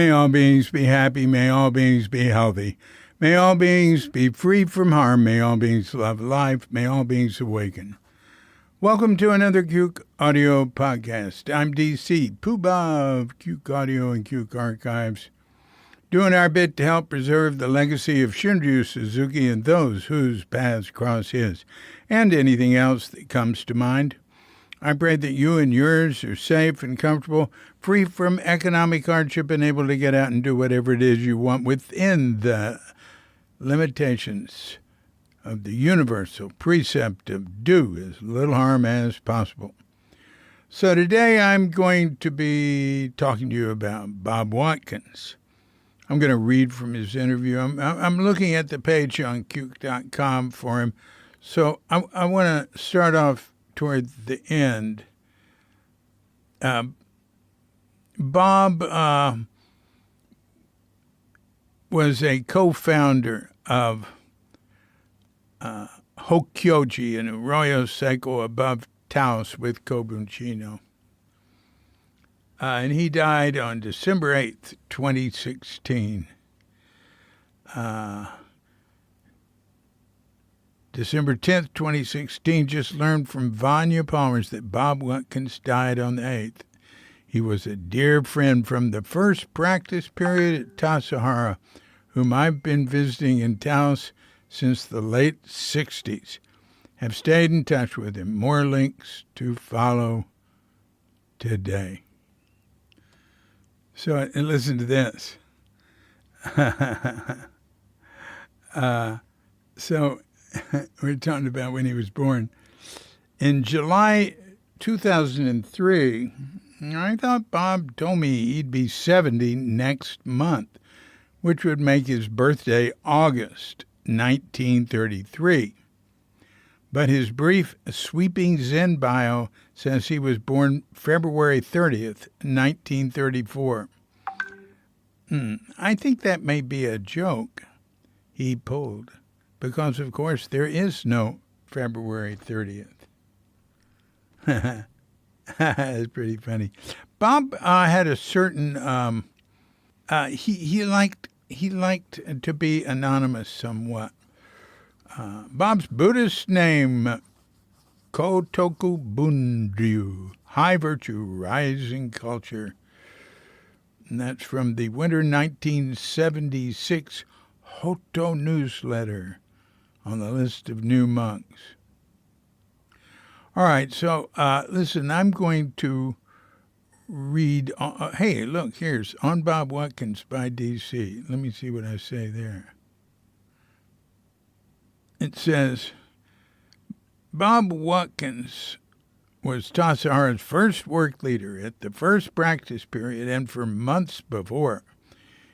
May all beings be happy. May all beings be healthy. May all beings be free from harm. May all beings love life. May all beings awaken. Welcome to another Cuke Audio podcast. I'm DC, Poobah of Cuke Audio and Cuke Archives, doing our bit to help preserve the legacy of Shunryu, Suzuki, and those whose paths cross his, and anything else that comes to mind. I pray that you and yours are safe and comfortable, free from economic hardship, and able to get out and do whatever it is you want within the limitations of the universal precept of do as little harm as possible. So today I'm going to be talking to you about Bob Watkins. I'm going to read from his interview. I'm looking at the page on Cuke.com for him. So I want to start off toward the end. Bob was a co-founder of Hokkyoji in Arroyo Seco above Taos with Kobun Chino. And he died on December 8th, 2016. December 10th, 2016, just learned from Vanya Palmers that Bob Watkins died on the 8th. He was a dear friend from the first practice period at Tassajara, whom I've been visiting in Taos since the late 60s. Have stayed in touch with him. More links to follow today. So listen to this. We're talking about when he was born. In July 2003, I thought Bob told me he'd be 70 next month, which would make his birthday August 1933. But his brief, sweeping Zen bio says he was born February 30th, 1934. I think that may be a joke he pulled, because, of course, there is no February 30th. That's pretty funny. Bob had a certain he liked to be anonymous somewhat. Bob's Buddhist name, Kotoku Bunryu, high virtue, rising culture. And that's from the winter 1976 Hoto newsletter on the list of new monks. All right, so listen, I'm going to read. Hey, look, here's On Bob Watkins by DC. Let me see what I say there. It says, Bob Watkins was Tassajara's first work leader at the first practice period and for months before.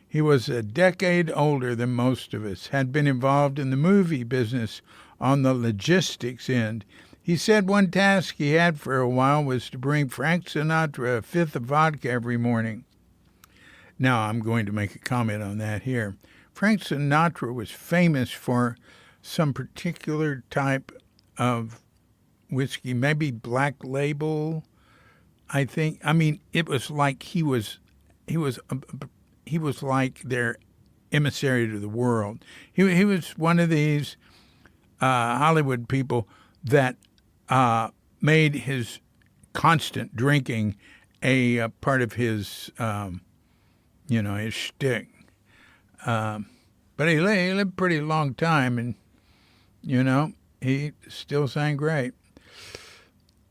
He was a decade older than most of us, had been involved in the movie business on the logistics end. He said one task he had for a while was to bring Frank Sinatra a fifth of vodka every morning. Now, I'm going to make a comment on that here. Frank Sinatra was famous for some particular type of whiskey, maybe Black Label, I think. I mean, it was like he was like their emissary to the world. He was one of these Hollywood people that made his constant drinking a part of his, his shtick. But he lived a pretty long time, and he still sang great.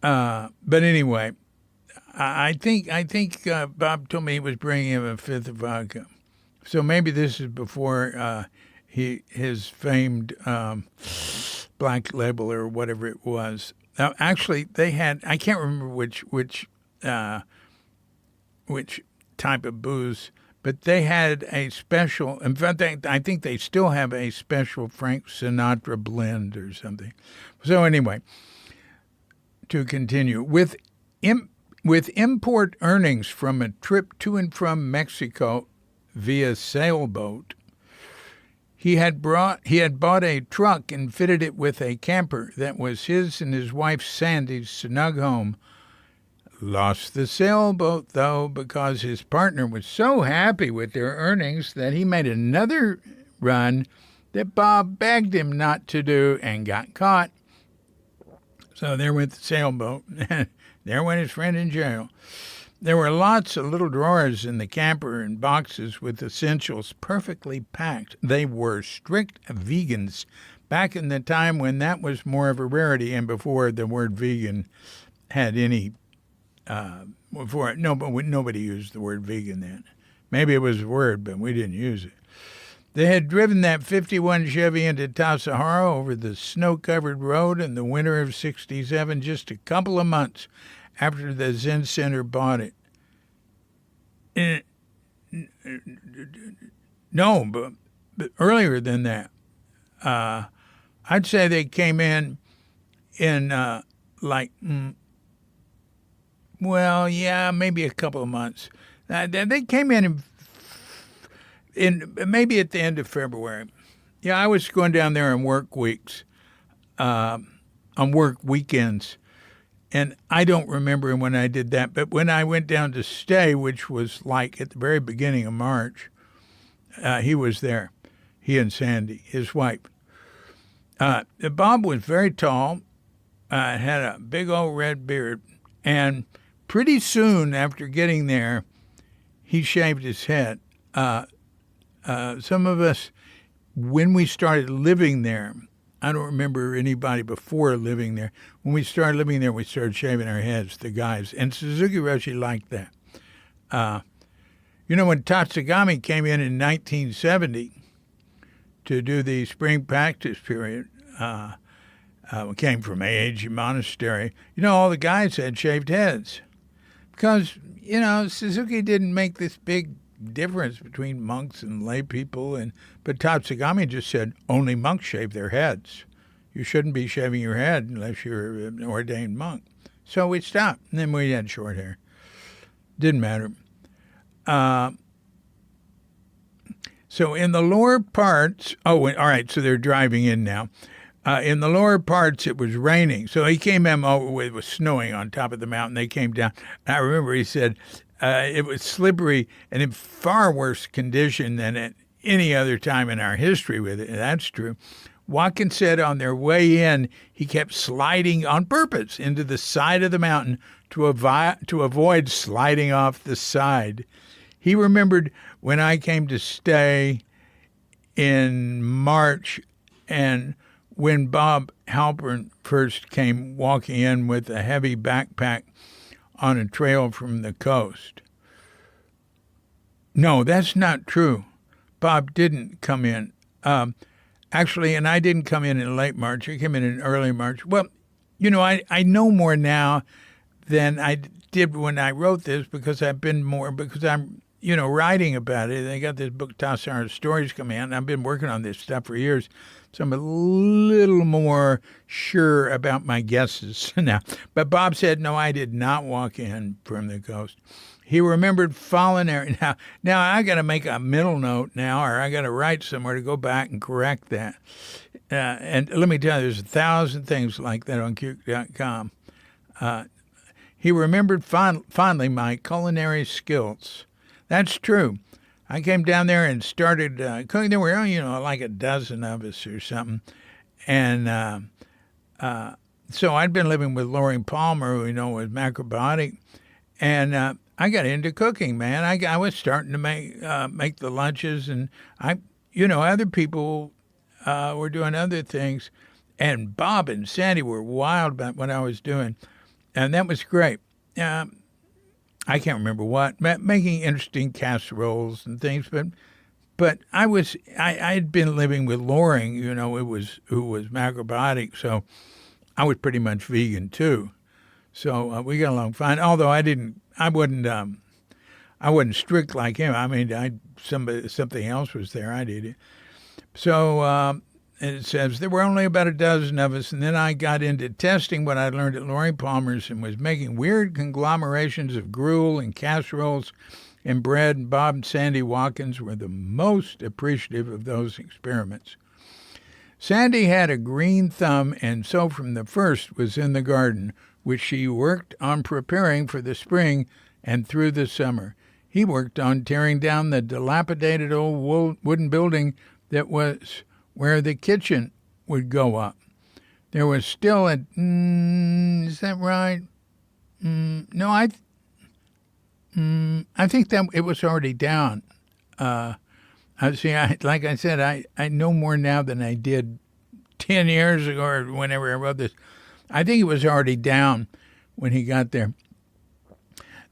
But anyway, I think Bob told me he was bringing him a fifth of vodka. So maybe this is before his famed Black Label or whatever it was. Now, actually, they had, I can't remember which type of booze, but they had a special, in fact, I think they still have a special Frank Sinatra blend or something. So anyway, to continue, with import earnings from a trip to and from Mexico via sailboat, he had bought a truck and fitted it with a camper that was his and his wife Sandy's snug home, Lost the sailboat, though, because his partner was so happy with their earnings that he made another run that Bob begged him not to do and got caught. So there went the sailboat. There went his friend in jail. There were lots of little drawers in the camper and boxes with essentials perfectly packed. They were strict vegans back in the time when that was more of a rarity and before the word vegan had any before it. No, but nobody used the word vegan then. Maybe it was a word, but we didn't use it. They had driven that 51 Chevy into Tassajara over the snow-covered road in the winter of '67, just a couple of months after the Zen Center bought it. No, but earlier than that. I'd say they came in maybe a couple of months. They came in maybe at the end of February. Yeah, I was going down there on work weeks, on work weekends. And I don't remember when I did that, but when I went down to stay, which was like at the very beginning of March, he was there, he and Sandy, his wife. Bob was very tall, had a big old red beard, and pretty soon after getting there, he shaved his head. Some of us, when we started living there, I don't remember anybody before living there. When we started living there, we started shaving our heads, the guys. And Suzuki Roshi liked that. When Tatsugami came in 1970 to do the spring practice period, came from Eiji Monastery, all the guys had shaved heads. Because, Suzuki didn't make this big difference between monks and lay people, but Tatsugami just said only monks shave their heads. You shouldn't be shaving your head unless you're an ordained monk. So we stopped, and then we had short hair. Didn't matter. So in the lower parts, all right, so they're driving in now. In the lower parts, it was raining. So he came in, it was snowing on top of the mountain. They came down. I remember he said, it was slippery and in far worse condition than at any other time in our history with it. And that's true. Watkins said on their way in, he kept sliding on purpose into the side of the mountain to avoid sliding off the side. He remembered when I came to stay in March and when Bob Halpern first came walking in with a heavy backpack on a trail from the coast. No, that's not true. Bob didn't come in. Actually, and I didn't come in late March. I came in early March. Well, I know more now than I did when I wrote this because I'm, writing about it. They got this book, Tassajara Stories, coming out, and I've been working on this stuff for years. So I'm a little more sure about my guesses now. But Bob said, no, I did not walk in from the coast. He remembered falling there. Now I got to make a mental note now, or I got to write somewhere to go back and correct that. And let me tell you, there's 1,000 things like that on Cuke.com. He remembered fondly my culinary skills. That's true. I came down there and started cooking. There were, like a dozen of us or something. And so I'd been living with Lori Palmer, who, was macrobiotic. And I got into cooking, man. I was starting to make the lunches. And, other people were doing other things. And Bob and Sandy were wild about what I was doing. And that was great. I can't remember what, making interesting casseroles and things, but I had been living with Loring, who was macrobiotic, so I was pretty much vegan too. So we got along fine. Although I wasn't strict like him. I mean, something else was there. I did it. So it says there were only about a dozen of us, and then I got into testing what I learned at Lori Palmer's and was making weird conglomerations of gruel and casseroles and bread. And Bob and Sandy Watkins were the most appreciative of those experiments. Sandy had a green thumb, and so from the first was in the garden, which she worked on preparing for the spring and through the summer. He worked on tearing down the dilapidated old wooden building that was where the kitchen would go up. There was still a... is that right? No, I think that it was already down. Like I said, I know more now than I did 10 years ago or whenever I wrote this. I think it was already down when he got there.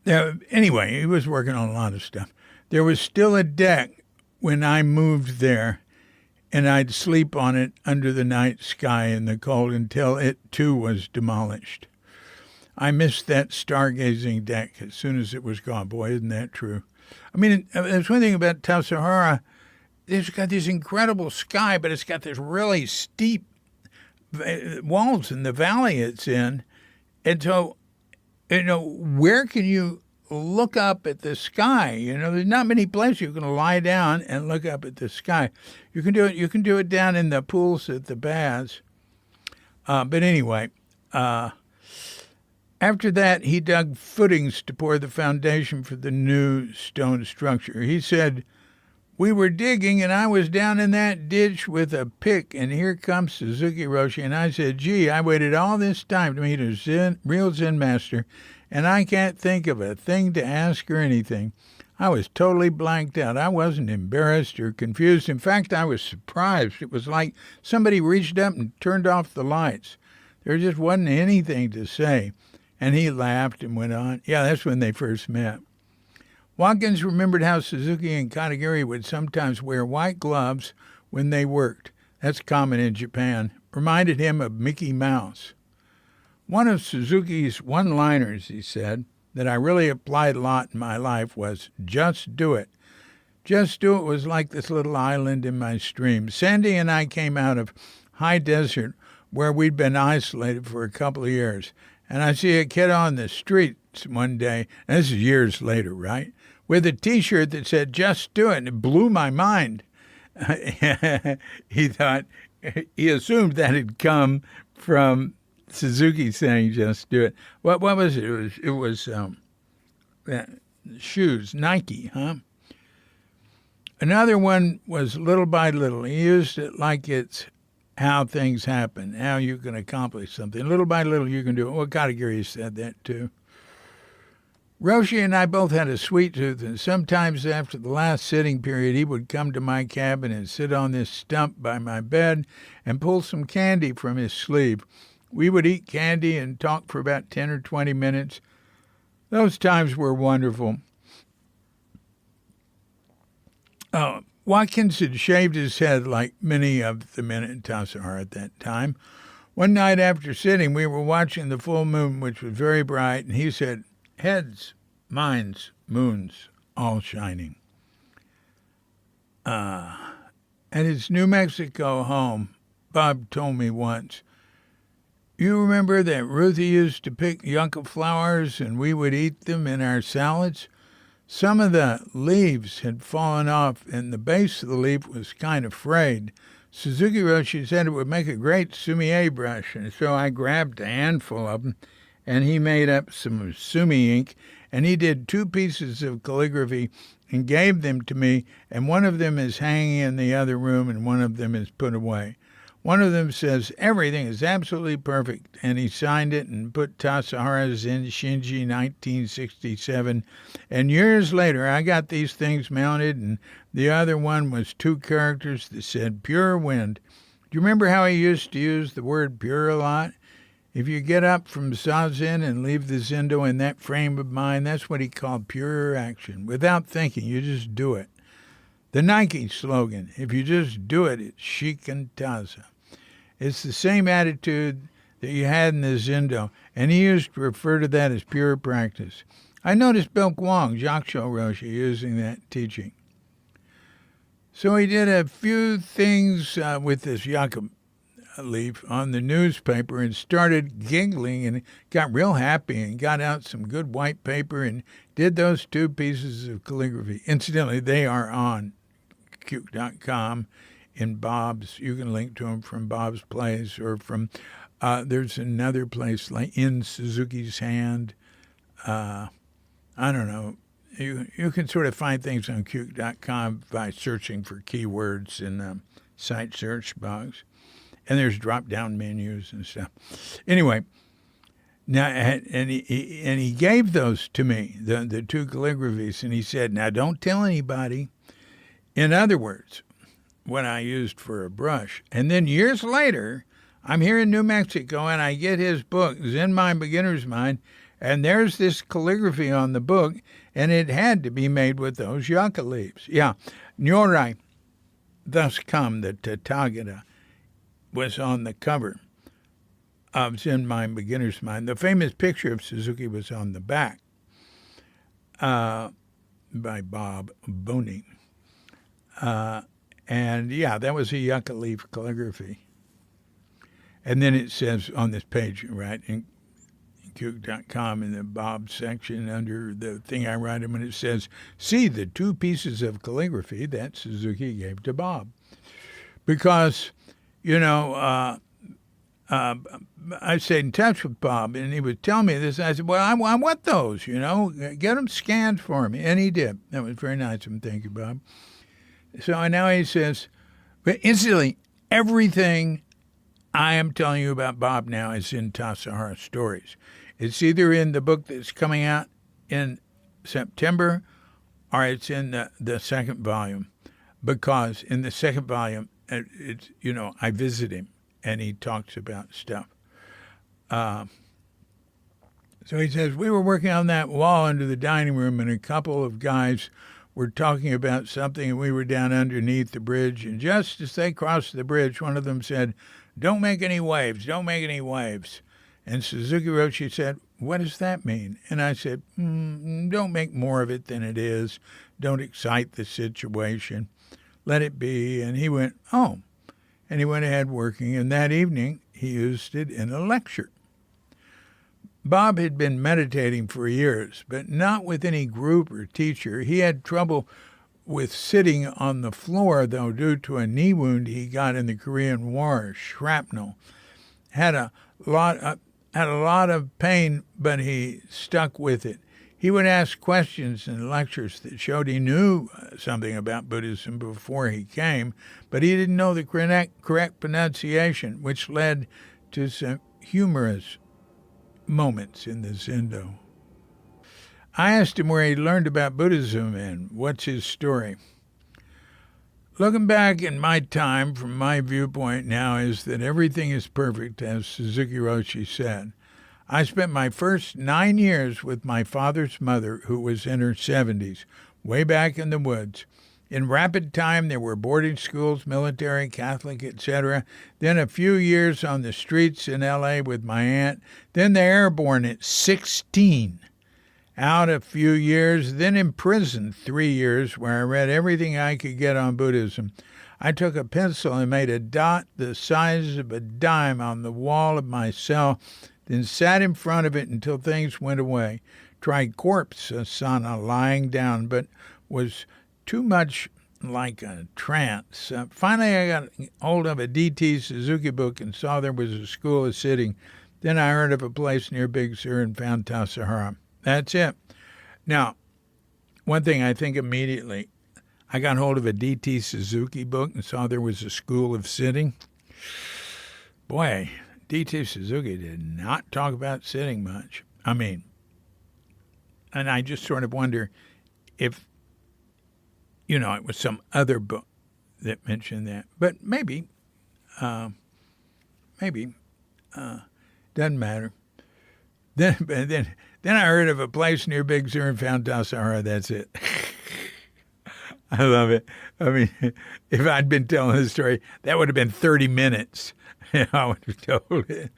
Anyway, he was working on a lot of stuff. There was still a deck when I moved there, and I'd sleep on it under the night sky in the cold until it, too, was demolished. I missed that stargazing deck as soon as it was gone. Boy, isn't that true? I mean, there's one thing about Tassajara. It's got this incredible sky, but it's got this really steep walls in the valley it's in. And so, where can you look up at the sky? There's not many places you can lie down and look up at the sky. You can do it down in the pools at the baths. But anyway, after that, he dug footings to pour the foundation for the new stone structure. He said, "We were digging, and I was down in that ditch with a pick, and here comes Suzuki Roshi." And I said, "Gee, I waited all this time to meet a real Zen master, and I can't think of a thing to ask or anything." I was totally blanked out. I wasn't embarrassed or confused. In fact, I was surprised. It was like somebody reached up and turned off the lights. There just wasn't anything to say. And he laughed and went on. Yeah, that's when they first met. Watkins remembered how Suzuki and Katagiri would sometimes wear white gloves when they worked. That's common in Japan. Reminded him of Mickey Mouse. One of Suzuki's one-liners, he said, that I really applied a lot in my life was, "Just do it." Just do it was like this little island in my stream. Sandy and I came out of high desert where we'd been isolated for a couple of years. And I see a kid on the streets one day, and this is years later, right, with a T-shirt that said, "Just do it," and it blew my mind. He assumed that had come from Suzuki saying, "Just do it." What was it? It was shoes, Nike, huh? Another one was little by little. He used it like it's how things happen, how you can accomplish something. Little by little, you can do it. Well, Katagiri said that, too. Roshi and I both had a sweet tooth, and sometimes after the last sitting period, he would come to my cabin and sit on this stump by my bed and pull some candy from his sleeve. We would eat candy and talk for about 10 or 20 minutes. Those times were wonderful. Watkins had shaved his head like many of the men in Tassajara at that time. One night after sitting, we were watching the full moon, which was very bright, and he said, "Heads, minds, moons, all shining." At his New Mexico home, Bob told me once, "You remember that Ruthie used to pick yucca flowers and we would eat them in our salads? Some of the leaves had fallen off, and the base of the leaf was kind of frayed. Suzuki Roshi said it would make a great sumi brush, and so I grabbed a handful of them, and he made up some sumi ink, and he did 2 pieces of calligraphy and gave them to me, and one of them is hanging in the other room, and one of them is put away. One of them says, 'Everything is absolutely perfect,' and he signed it and put Tassajara's in Shinji 1967. And years later, I got these things mounted, and the other one was 2 characters that said, 'Pure Wind.' Do you remember how he used to use the word pure a lot? If you get up from Zazen and leave the Zendo in that frame of mind, that's what he called pure action. Without thinking, you just do it. The Nike slogan, if you just do it, it's chic and taza. It's the same attitude that you had in the Zendo, and he used to refer to that as pure practice. I noticed Bill Kwong, Jaksho Roshi, using that teaching. So he did a few things with this yucca leaf on the newspaper and started giggling and got real happy and got out some good white paper and did those 2 pieces of calligraphy. Incidentally, they are on Q.com in Bob's. You can link to them from Bob's Plays or from There's another place like in Suzuki's hand. I don't know. You can sort of find things on Quk.com by searching for keywords in the site search box. And there's drop-down menus and stuff. Anyway, now and he gave those to me, the two calligraphies, and he said, "Now don't tell anybody." In other words, what I used for a brush. And then years later, I'm here in New Mexico, and I get his book, Zen Mind, Beginner's Mind, and there's this calligraphy on the book, and it had to be made with those yucca leaves. Yeah, Nyorai, thus come the Tassajara, was on the cover of Zen Mind, Beginner's Mind. The famous picture of Suzuki was on the back by Bob Watkins. And, yeah, that was a yucca leaf calligraphy. And then it says on this page, right, in Quk.com in the Bob section under the thing I write him, and it says, "See the two pieces of calligraphy that Suzuki gave to Bob." Because, I stayed in touch with Bob, and he would tell me this. And I said, "Well, I want those, get them scanned for me." And he did. That was very nice of him. Thank you, Bob. So now he says, but instantly, everything I am telling you about Bob now is in Tassajara Stories. It's either in the book that's coming out in September or it's in the second volume. Because in the second volume, it's, I visit him and he talks about stuff. So he says, we were working on that wall under the dining room, and a couple of guys were talking about something, and we were down underneath the bridge. And just as they crossed the bridge, one of them said, "Don't make any waves, don't make any waves." And Suzuki Roshi said, "What does that mean?" And I said, "Don't make more of it than it is. Don't excite the situation. Let it be." And he went, "Oh." And he went ahead working, and that evening he used it in a lecture. Bob had been meditating for years, but not with any group or teacher. He had trouble with sitting on the floor, though, due to a knee wound he got in the Korean War, shrapnel. Had a lot of pain, but he stuck with it. He would ask questions in lectures that showed he knew something about Buddhism before he came, but he didn't know the correct pronunciation, which led to some humorous moments in the Zendo. I asked him where he learned about Buddhism and what's his story. Looking back in my time, from my viewpoint now, is that everything is perfect, as Suzuki Roshi said. I spent my first 9 years with my father's mother, who was in her 70s, way back in the woods. In rapid time, there were boarding schools, military, Catholic, etc. Then a few years on the streets in L.A. with my aunt. Then the airborne at 16. Out a few years, then in prison 3 years, where I read everything I could get on Buddhism. I took a pencil and made a dot the size of a dime on the wall of my cell, then sat in front of it until things went away. Tried corpse asana, lying down, but was too much like a trance. Finally, I got hold of a D.T. Suzuki book and saw there was a school of sitting. Then I heard of a place near Big Sur and found Tassajara. That's it. Now, one thing I think immediately, I got hold of a D.T. Suzuki book and saw there was a school of sitting. Boy, D.T. Suzuki did not talk about sitting much. And I just sort of wonder if, it was some other book that mentioned that. But maybe, doesn't matter. Then I heard of a place near Big Sur and found Tassajara. That's it. I love it. If I'd been telling this story, that would have been 30 minutes. I would have told it.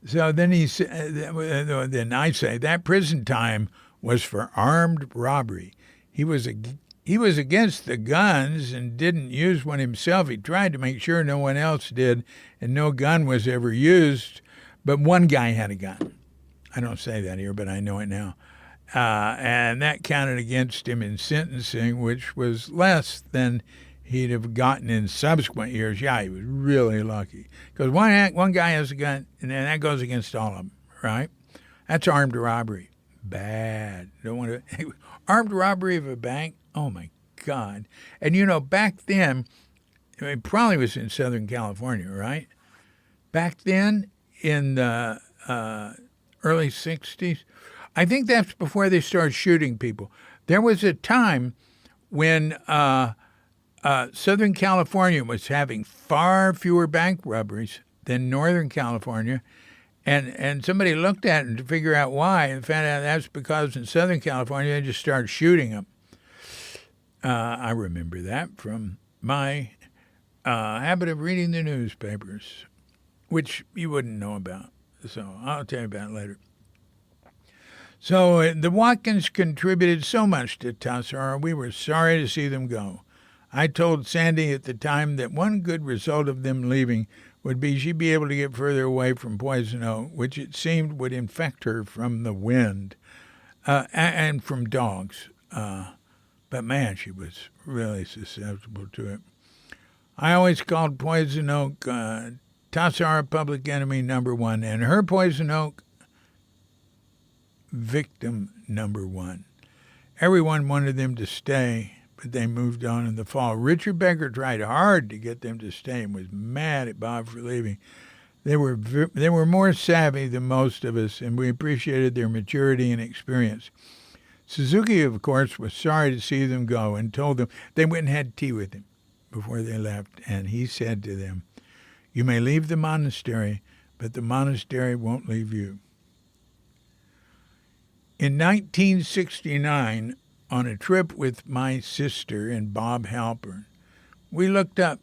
So then then I say that prison time was for armed robbery. He was against the guns and didn't use one himself. He tried to make sure no one else did, and no gun was ever used. But one guy had a gun. I don't say that here, but I know it now. And that counted against him in sentencing, which was less than he'd have gotten in subsequent years, yeah, he was really lucky. Because one guy has a gun, and then that goes against all of them, right? That's armed robbery. Bad. Don't want to. Armed robbery of a bank? Oh, my God. And, back then, it probably was in Southern California, right? Back then, in the early 60s, I think that's before they started shooting people. There was a time when Southern California was having far fewer bank robberies than Northern California, and somebody looked at it to figure out why, and found out that's because in Southern California they just started shooting them. I remember that from my habit of reading the newspapers, which you wouldn't know about. So I'll tell you about it later. So the Watkins contributed so much to Tassajara, we were sorry to see them go. I told Sandy at the time that one good result of them leaving would be she'd be able to get further away from Poison Oak, which it seemed would infect her from the wind and from dogs. But, man, she was really susceptible to it. I always called Poison Oak Tassajara public enemy number one, and her Poison Oak victim number one. Everyone wanted them to stay, but they moved on in the fall. Richard Becker tried hard to get them to stay and was mad at Bob for leaving. They were more savvy than most of us, and we appreciated their maturity and experience. Suzuki, of course, was sorry to see them go and told them they went and had tea with him before they left, and he said to them, "You may leave the monastery, but the monastery won't leave you." In 1969, on a trip with my sister and Bob Halpern, we looked up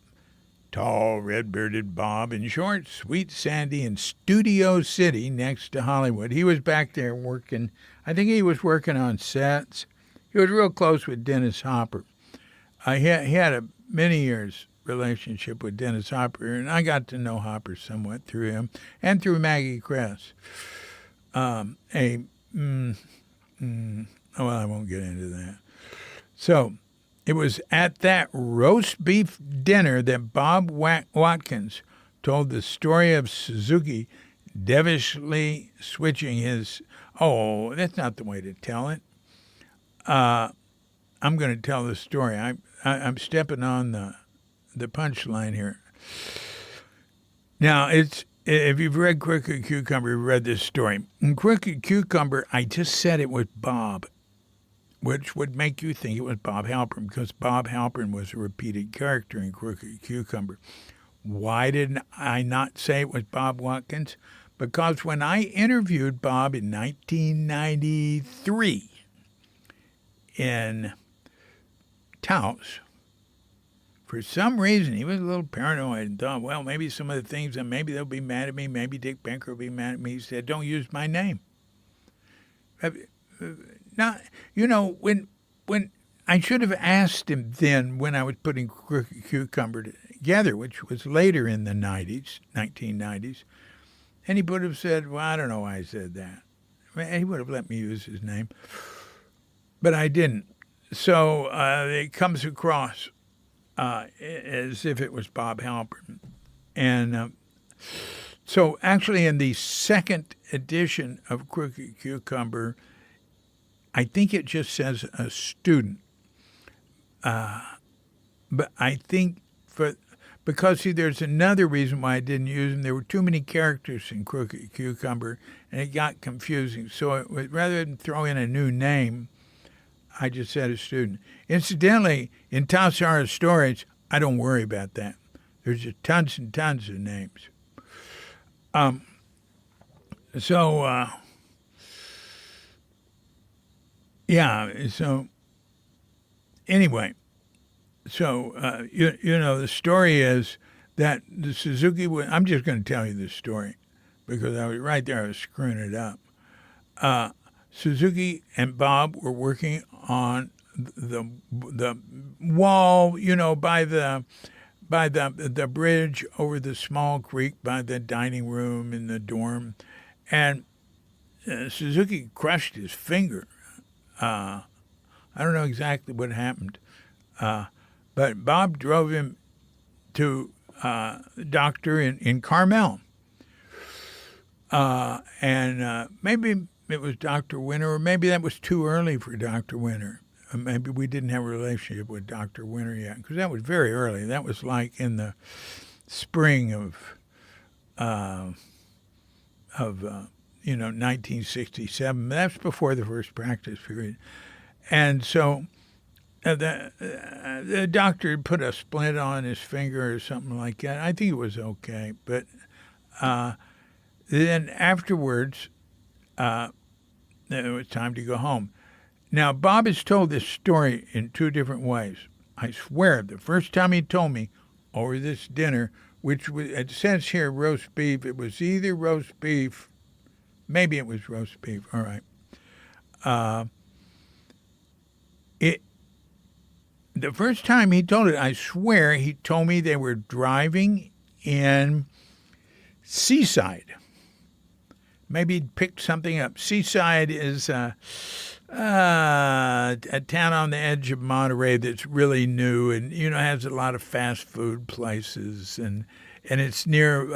tall, red-bearded Bob in short, sweet Sandy in Studio City next to Hollywood. He was back there working. I think he was working on sets. He was real close with Dennis Hopper. He had a many years relationship with Dennis Hopper, and I got to know Hopper somewhat through him and through Maggie Kress. Well, I won't get into that. So it was at that roast beef dinner that Bob Watkins told the story of Suzuki devilishly switching his... Oh, that's not the way to tell it. I'm going to tell the story. I'm stepping on the punchline here. Now, if you've read Crooked Cucumber, you've read this story. In Crooked Cucumber, I just said it was Bob, which would make you think it was Bob Halpern, because Bob Halpern was a repeated character in Crooked Cucumber. Why didn't I not say it was Bob Watkins? Because when I interviewed Bob in 1993 in Taos, for some reason, he was a little paranoid and thought, well, maybe some of the things, and maybe they'll be mad at me, maybe Dick Benker will be mad at me. He said, don't use my name. Now, when I should have asked him then when I was putting Crooked Cucumber together, which was later in the 1990s, and he would have said, well, I don't know why I said that. He would have let me use his name, but I didn't. So it comes across as if it was Bob Halpern. And so actually in the second edition of Crooked Cucumber, I think it just says a student. But I think because there's another reason why I didn't use them. There were too many characters in Crooked Cucumber, and it got confusing. So rather than throw in a new name, I just said a student. Incidentally, in Tassajara stories, I don't worry about that. There's just tons and tons of names. Anyway, the story is that the Suzuki I'm just going to tell you this story because I was right there. I was screwing it up. Suzuki and Bob were working on the wall, by the bridge over the small creek by the dining room in the dorm, and Suzuki crushed his finger. I don't know exactly what happened, But Bob drove him to the doctor in Carmel. And maybe it was Dr. Winter, or maybe that was too early for Dr. Winter. Maybe we didn't have a relationship with Dr. Winter yet, because that was very early. That was like in the spring of 1967. That's before the first practice period. And so the doctor put a splint on his finger or something like that. I think it was okay. But then afterwards, it was time to go home. Now, Bob has told this story in two different ways. I swear, the first time he told me over this dinner, which was, it says here roast beef, it was either roast beef, maybe it was roast beef, all right. The first time he told it, I swear, he told me they were driving in Seaside. Maybe he'd picked something up. Seaside is a town on the edge of Monterey that's really new and, has a lot of fast food places. And it's near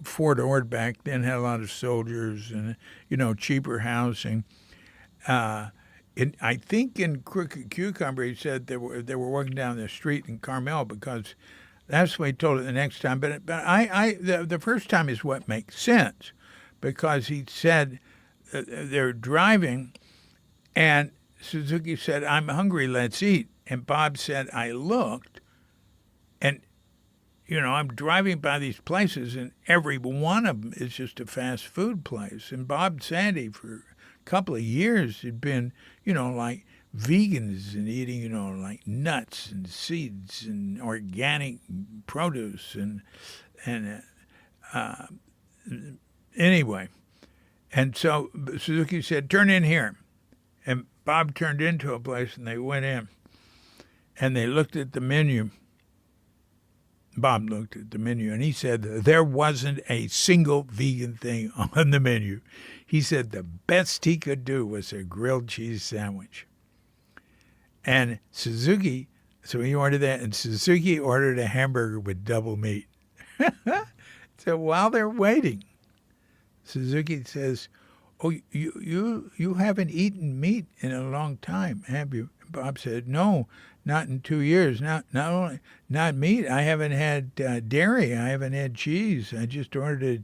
Fort Ord back then had a lot of soldiers and, cheaper housing. I think in Crooked Cucumber, he said they were walking down the street in Carmel because that's the way he told it the next time. But the first time is what makes sense because he said they're driving and Suzuki said, "I'm hungry, let's eat." And Bob said, "I looked and, I'm driving by these places and every one of them is just a fast food place." And Bob Sandy for a couple of years had been, like vegans and eating, like nuts and seeds and organic produce and anyway. And so Suzuki said, "Turn in here." And Bob turned into a place and they went in and they looked at the menu. Bob looked at the menu and he said there wasn't a single vegan thing on the menu. He said the best he could do was a grilled cheese sandwich. And Suzuki, so he ordered that, and Suzuki ordered a hamburger with double meat. So while they're waiting, Suzuki says, "Oh, you haven't eaten meat in a long time, have you?" Bob said, "No, not in 2 years. Not meat. I haven't had dairy. I haven't had cheese. I just ordered a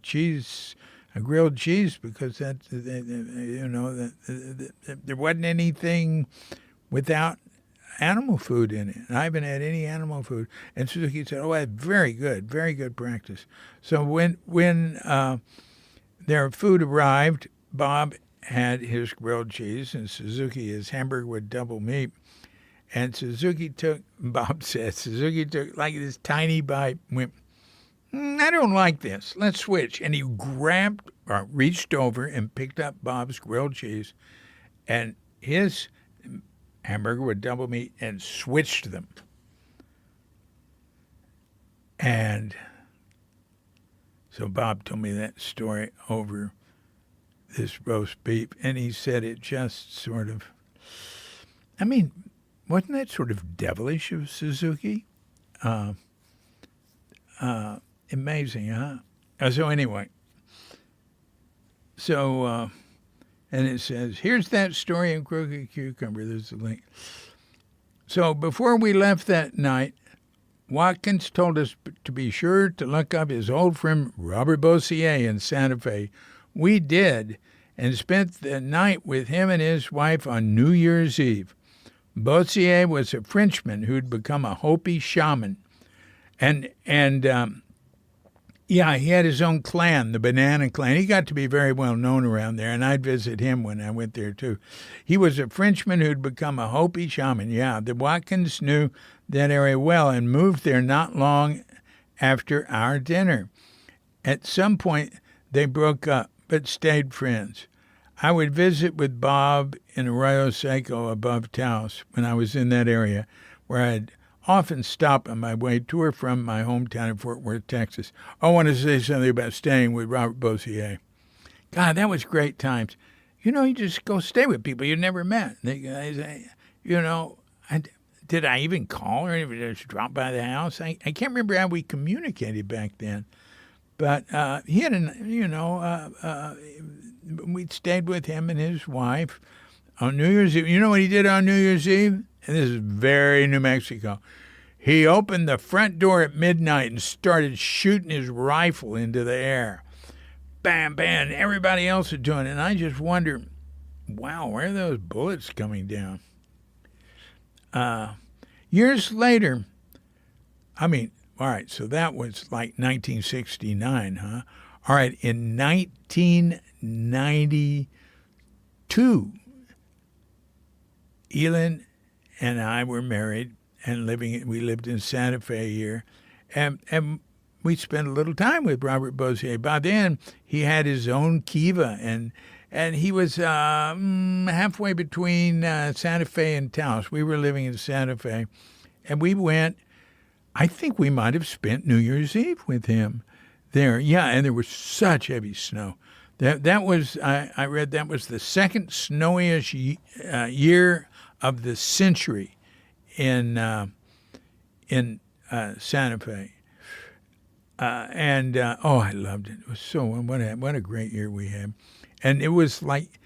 grilled cheese because there wasn't anything without animal food in it. I haven't had any animal food." And Suzuki said, "Oh, that's very good practice." So when their food arrived, Bob had his grilled cheese and Suzuki his hamburger with double meat. And Bob said, Suzuki took like this tiny bite, went, "I don't like this. Let's switch." And he reached over and picked up Bob's grilled cheese and his hamburger with double meat and switched them. And so Bob told me that story over this roast beef, and he said it just sort of, wasn't that sort of devilish of Suzuki? Amazing, huh? So anyway, and it says, here's that story in Crooked Cucumber. There's a link. So before we left that night, Watkins told us to be sure to look up his old friend Robert Bossier in Santa Fe. We did, and spent the night with him and his wife on New Year's Eve. Bossier was a Frenchman who'd become a Hopi shaman. And he had his own clan, the Banana Clan. He got to be very well known around there, and I'd visit him when I went there, too. He was a Frenchman who'd become a Hopi shaman. Yeah, the Watkins knew that area well and moved there not long after our dinner. At some point, they broke up, but stayed friends. I would visit with Bob in Arroyo Seco above Taos when I was in that area, where I'd often stop on my way to or from my hometown in Fort Worth, Texas. I want to say something about staying with Robert Bossier. God, that was great times. You just go stay with people you never met. They say, did I even call her? Did I just drop by the house? I can't remember how we communicated back then. But he had, we stayed with him and his wife on New Year's Eve. You know what he did on New Year's Eve? And this is very New Mexico. He opened the front door at midnight and started shooting his rifle into the air. Bam, bam. Everybody else is doing it. And I just wonder, wow, where are those bullets coming down? Years later, all right, so that was like 1969, huh? All right, in 1992, Elin and I were married and we lived in Santa Fe here, and we spent a little time with Robert Bozier. By then, he had his own kiva, and he was halfway between Santa Fe and Taos. We were living in Santa Fe, and we went. I think we might have spent New Year's Eve with him there. Yeah, and there was such heavy snow. That was I read that was the second snowiest year of the century in Santa Fe. I loved it. It was so what a great year we had. And it was like,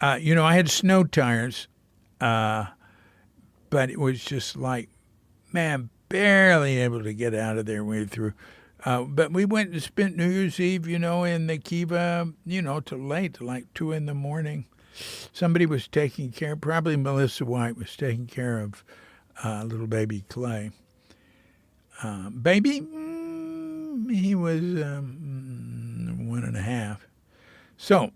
I had snow tires, but it was just like, man, barely able to get out of there way through. But we went and spent New Year's Eve, in the kiva, till late, till like 2 a.m. Somebody was taking care, probably Melissa White was taking care of little baby Clay. He was 1.5. So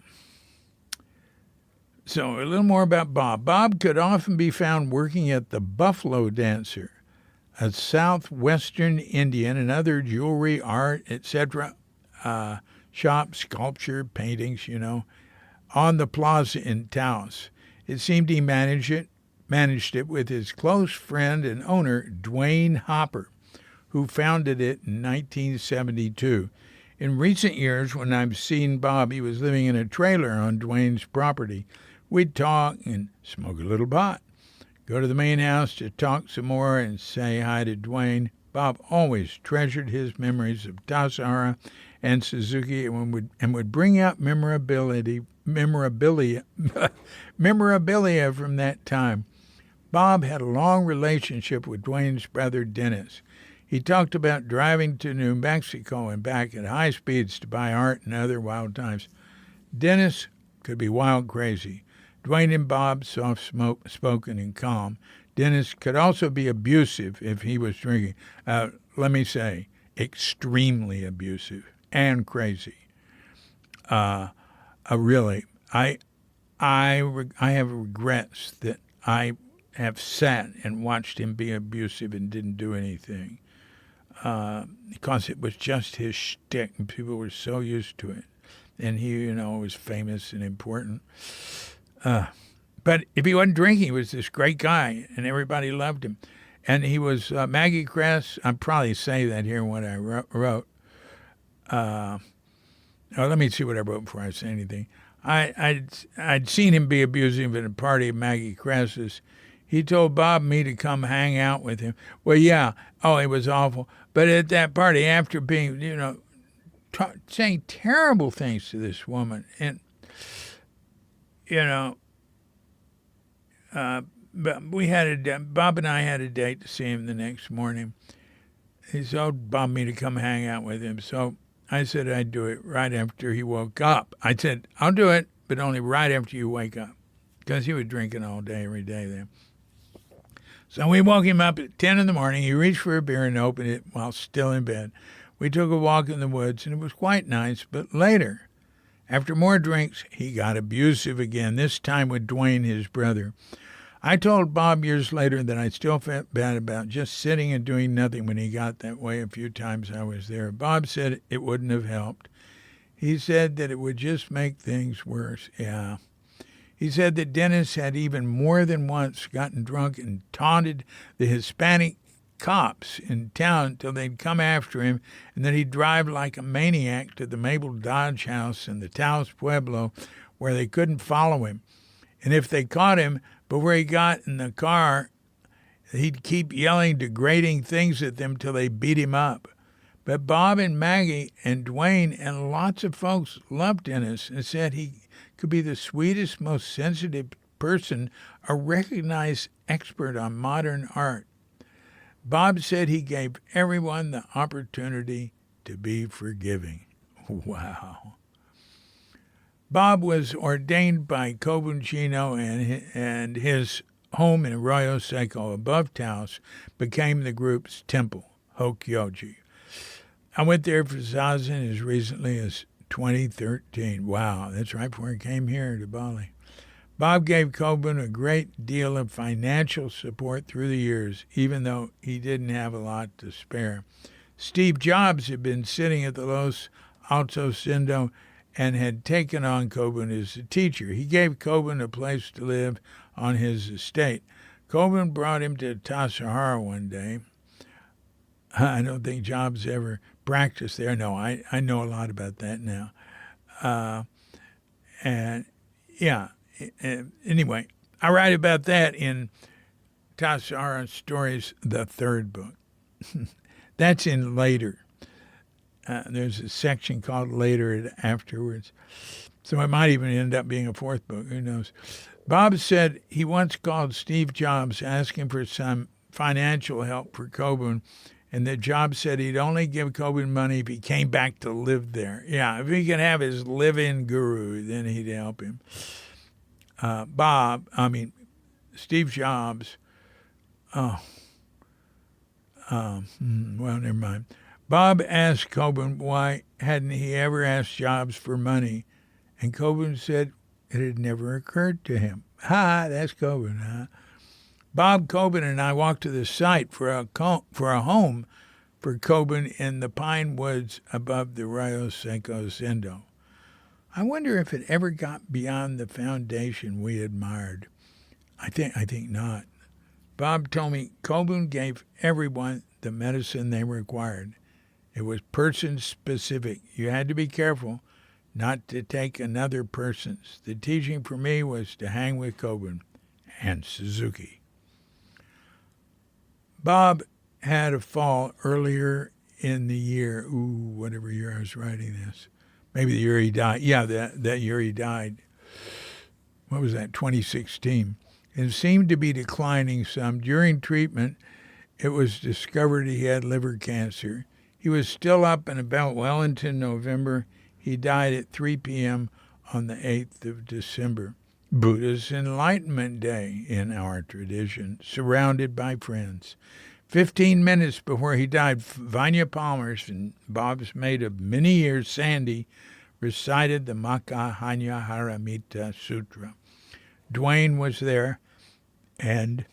a little more about Bob. Bob could often be found working at the Buffalo Dancer, a southwestern Indian and other jewelry, art, etc. Shop, sculpture, paintings, on the plaza in Taos. It seemed he managed it with his close friend and owner, Dwayne Hopper, who founded it in 1972. In recent years, when I've seen Bob, he was living in a trailer on Dwayne's property. We'd talk and smoke a little pot, go to the main house to talk some more and say hi to Dwayne. Bob always treasured his memories of Tassajara and Suzuki and would bring out memorabilia from that time. Bob had a long relationship with Dwayne's brother, Dennis. He talked about driving to New Mexico and back at high speeds to buy art and other wild times. Dennis could be wild crazy. Dwayne and Bob, soft-spoken and calm. Dennis could also be abusive if he was drinking. Let me say, extremely abusive and crazy. Really, I have regrets that I have sat and watched him be abusive and didn't do anything. Because it was just his shtick, and people were so used to it. And he, was famous and important. But if he wasn't drinking, he was this great guy, and everybody loved him. And he was Maggie Kress. I'll probably say that here in what I wrote. Let me see what I wrote before I say anything. I'd seen him be abusive at a party of Maggie Kress's. He told Bob and me to come hang out with him. Well, yeah. Oh, it was awful. But at that party, after being, saying terrible things to this woman, and, but Bob and I had a date to see him the next morning. He told Bob and me to come hang out with him. So I said I'd do it right after he woke up. I said, I'll do it, but only right after you wake up. Because he was drinking all day, every day then. So we woke him up at 10 in the morning. He reached for a beer and opened it while still in bed. We took a walk in the woods, and it was quite nice. But later, after more drinks, he got abusive again, this time with Dwayne, his brother. I told Bob years later that I still felt bad about just sitting and doing nothing when he got that way a few times I was there. Bob said it wouldn't have helped. He said that it would just make things worse. Yeah. He said that Dennis had even more than once gotten drunk and taunted the Hispanic cops in town until they'd come after him, and that he'd drive like a maniac to the Mabel Dodge house in the Taos Pueblo where they couldn't follow him. And if they caught him before he got in the car, He'd keep yelling degrading things at them till they beat him up. But Bob and Maggie and Dwayne and lots of folks loved Ennis and said he could be the sweetest, most sensitive person, a recognized expert on modern art. Bob said he gave everyone the opportunity to be forgiving. Wow. Bob was ordained by Kobun Chino, and his home in Arroyo Seco above Taos became the group's temple, Hokkyoji. I went there for zazen as recently as 2013. Wow, that's right before I came here to Bali. Bob gave Kobun a great deal of financial support through the years, even though he didn't have a lot to spare. Steve Jobs had been sitting at the Los Altos Sindo and had taken on Kobun as a teacher. He gave Kobun a place to live on his estate. Kobun brought him to Tassajara one day. I don't think Jobs ever practiced there. No, I know a lot about that now. Anyway, I write about that in Tassajara Stories, the third book. That's in later. There's a section called Later and Afterwards. So it might even end up being a fourth book. Who knows? Bob said he once called Steve Jobs asking for some financial help for Kobun, and that Jobs said he'd only give Kobun money if he came back to live there. Yeah, if he could have his live-in guru, then he'd help him. Steve Jobs, well, never mind. Bob asked Kobun why hadn't he ever asked Jobs for money, and Kobun said it had never occurred to him. That's Kobun, huh? Bob, Kobun, and I walked to the site for a home for Kobun in the pine woods above the Arroyo Seco Sindo. I wonder if it ever got beyond the foundation we admired. I think not. Bob told me Kobun gave everyone the medicine they required. It was person-specific. You had to be careful not to take another person's. The teaching for me was to hang with Kobun and Suzuki. Bob had a fall earlier in the year, whatever year I was writing this. Maybe the year he died. Yeah, that year he died. What was that, 2016? It seemed to be declining some. During treatment, it was discovered he had liver cancer. He was still up and about well into November. He died at 3 p.m. on the 8th of December. Buddha's Enlightenment Day in our tradition, surrounded by friends. 15 minutes before he died, Vanya Palmers, and Bob's mate of many years, Sandy, recited the Makahanya Sutra. Dwayne was there, and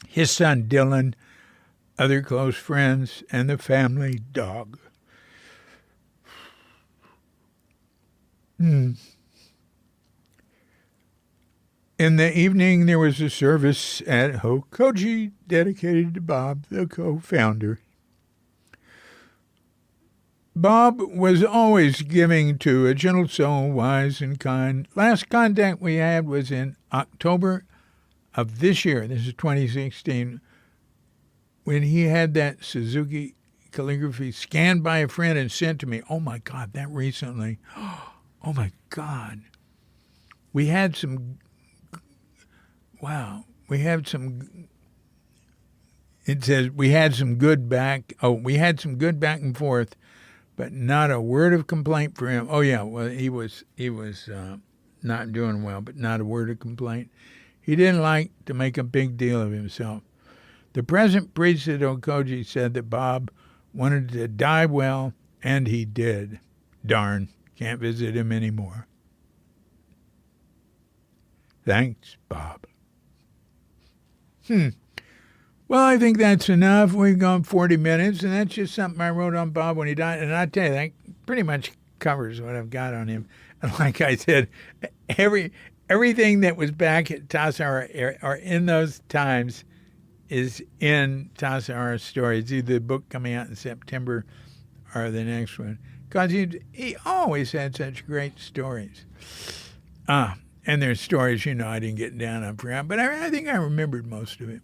his son Dylan, other close friends, and the family dog. In the evening, there was a service at Hokkyoji dedicated to Bob, the co-founder. Bob was always giving to a gentle soul, wise and kind. Last contact we had was in October of this year. This is 2016, when he had that Suzuki calligraphy scanned by a friend and sent to me. Oh, my God, that recently. Oh, my God. We had some... Wow. It says we had some good back and forth, but not a word of complaint for him. Oh, yeah, well, he was not doing well, but not a word of complaint. He didn't like to make a big deal of himself. The present priest at Hokkyoji said that Bob wanted to die well, and he did. Darn, can't visit him anymore. Thanks, Bob. Well, I think that's enough. We've gone 40 minutes, and that's just something I wrote on Bob when he died. And I tell you, that pretty much covers what I've got on him. And like I said, everything that was back at Tassajara or in those times is in Tassajara Stories, either the book coming out in September or the next one. Because he always had such great stories. And there's stories, I didn't get down on, but I think I remembered most of it.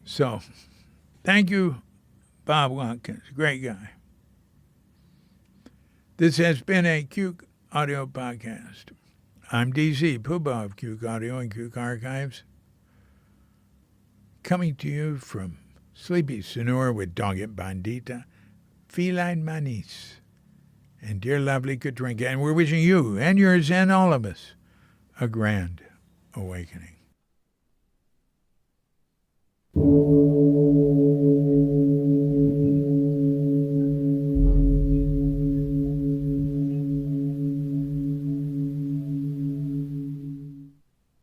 So, thank you, Bob Watkins. Great guy. This has been a Cuke Audio Podcast. I'm DC, Poobah of Cuke Audio and Cuke Archives, coming to you from Sleepy Sonora with Doggett Bandita, Feline Manis, and Dear Lovely Katrinka. And we're wishing you and yours and all of us a grand awakening.